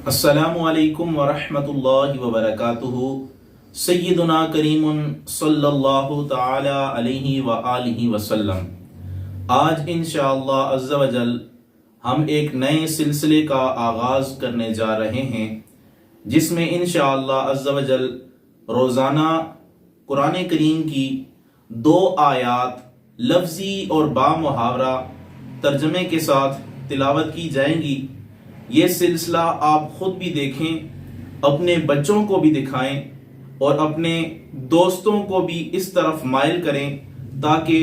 अस्सलामु अलैकुम वरहमतुल्लाहि वबरकातुहू। सय्यदुना करीमुन सल्लल्लाहु तआला अलैहि व आलिहि वसल्लम। आज इंशाअल्लाह अज़्ज़ा वजल हम एक नए सिलसिले का आगाज़ करने जा रहे हैं, जिसमें इंशाअल्लाह अज़्ज़ा वजल रोज़ाना कुरान करीम की 2 आयात लफ्ज़ी और बामुहावरा तर्जमे के साथ तिलावत की जाएंगी। ये सिलसिला आप खुद भी देखें, अपने बच्चों को भी दिखाएं और अपने दोस्तों को भी इस तरफ माइल करें ताकि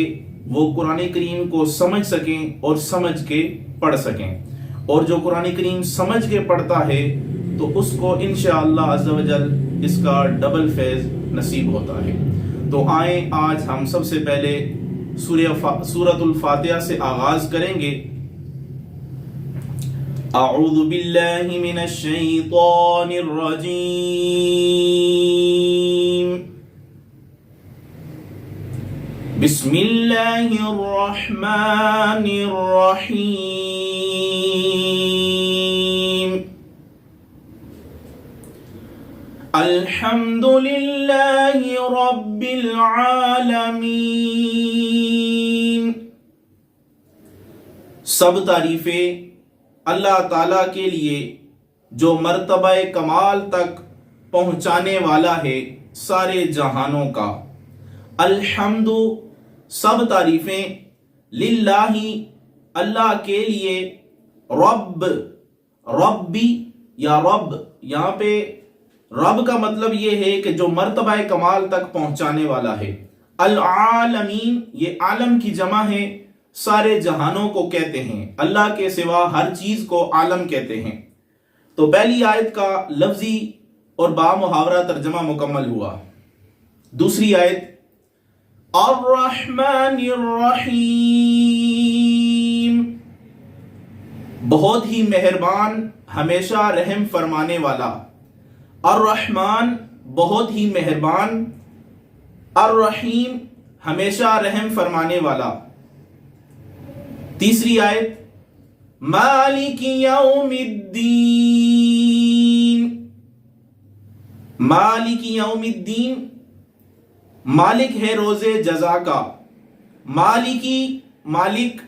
वो कुरान करीम को समझ सकें और समझ के पढ़ सकें। और जो कुरान करीम समझ के पढ़ता है तो उसको इंशाअल्लाह अज़्ज़ा वजल इसका डबल फैज़ नसीब होता है। तो आए आज हम सबसे पहले सूरतुल फातिहा से आगाज़ करेंगे। अऊज़ु बिल्लाहि मिनश शैतानिर रजीम। बिस्मिल्लाहिर रहमानिर रहीम। अल्हम्दुलिल्लाहि रब्बिल आलमीन। सब तारीफें अल्लाह ताला के लिए जो मर्तबा कमाल तक पहुंचाने वाला है सारे जहानों का। अल्हम्दु सब तारीफें, लिल्लाही अल्लाह के लिए, रब्बी या रब, यहाँ पे रब का मतलब ये है कि जो मर्तबा कमाल तक पहुंचाने वाला है। अल आलमीन ये आलम की जमा है, सारे जहानों को कहते हैं, अल्लाह के सिवा हर चीज को आलम कहते हैं। तो पहली आयत का लफ्जी और बामुहावरा तर्जमा मुकम्मल हुआ। दूसरी आयत अर्रहमानिर रहीम, बहुत ही मेहरबान हमेशा रहम फरमाने वाला। अर्रहमान बहुत ही मेहरबान, अर्रहीम हमेशा रहम फरमाने वाला। तीसरी आयत मालिकी यौमिद्दीन, मालिकी यौमिद्दीन मालिक है रोजे जजा का। मालिकी मालिक,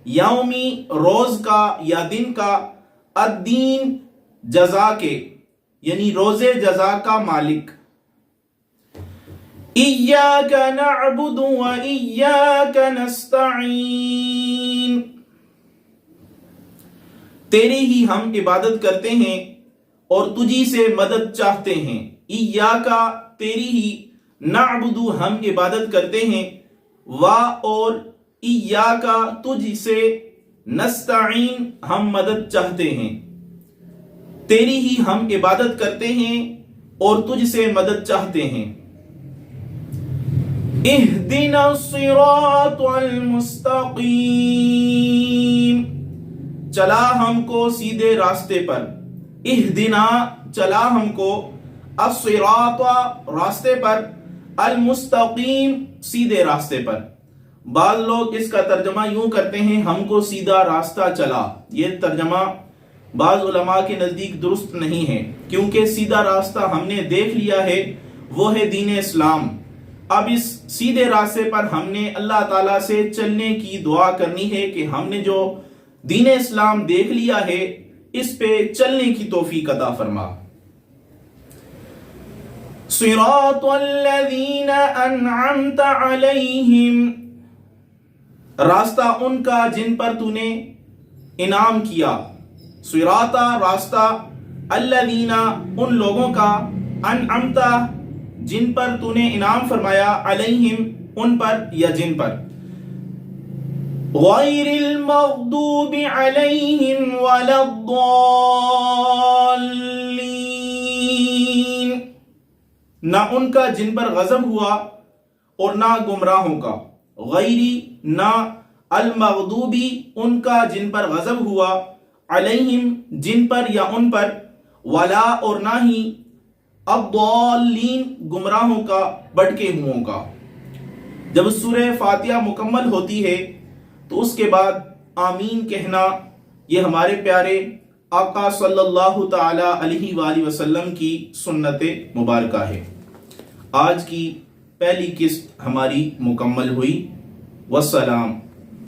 यौमी रोज का या दिन का, अद्दीन जजा के यानी रोजे जजा का मालिक। इय्याका नअबुदु व इय्याका नस्तईन, तेरी ही हम इबादत करते हैं और तुझी से मदद चाहते हैं। इय्याका तेरी ही, नअबुदु हम इबादत करते हैं, वा और इय्याका तुझी से, नस्तईन हम मदद चाहते हैं। तेरी ही हम इबादत करते हैं और तुझसे मदद चाहते हैं। इहदिना सिरातल मुस्तकीम, चला हमको सीधे रास्ते पर। इहदिना चला हमको, अस्सिराता रास्ते पर, अल मुस्तकीम सीधे रास्ते पर। बाद लोग इसका तर्जमा यूं करते हैं हमको सीधा रास्ता चला। ये तर्जमा बाज उलमा के नजदीक दुरुस्त नहीं है, क्योंकि सीधा रास्ता हमने देख लिया है, वो है दीन इस्लाम। अब इस सीधे रास्ते पर हमने अल्लाह ताला से चलने की दुआ करनी है कि हमने जो दीन इस्लाम देख लिया है इस पे चलने की तौफीक अता फरमा। सिरातल्लज़ीना अनअमत अलैहिम, रास्ता उनका जिन पर तूने इनाम किया। सिराता रास्ता, अल्लज़ीना उन लोगों का, अनअमता जिन पर तूने इनाम फरमाया, अलैहिम उन पर या जिन पर। गैरिल मग़दूबि अलैहिम वलद्दाल्लीन, ना उनका जिन पर गजब हुआ और ना गुमराहों का। गैरी ना, अल मग़दूबी उनका जिन पर गजब हुआ, अलैहिम जिन पर या उन पर, वला और ना ही, अद्दाल्लीन गुमराहों का, भटके हुओं का। जब सूरह फातिहा मुकम्मल होती है तो उसके बाद आमीन कहना, ये हमारे प्यारे آقا صلی اللہ تعالی علیہ وآلہ وسلم کی سنت مبارکہ ہے۔ آج کی پہلی قسط ہماری مکمل ہوئی۔ والسلام۔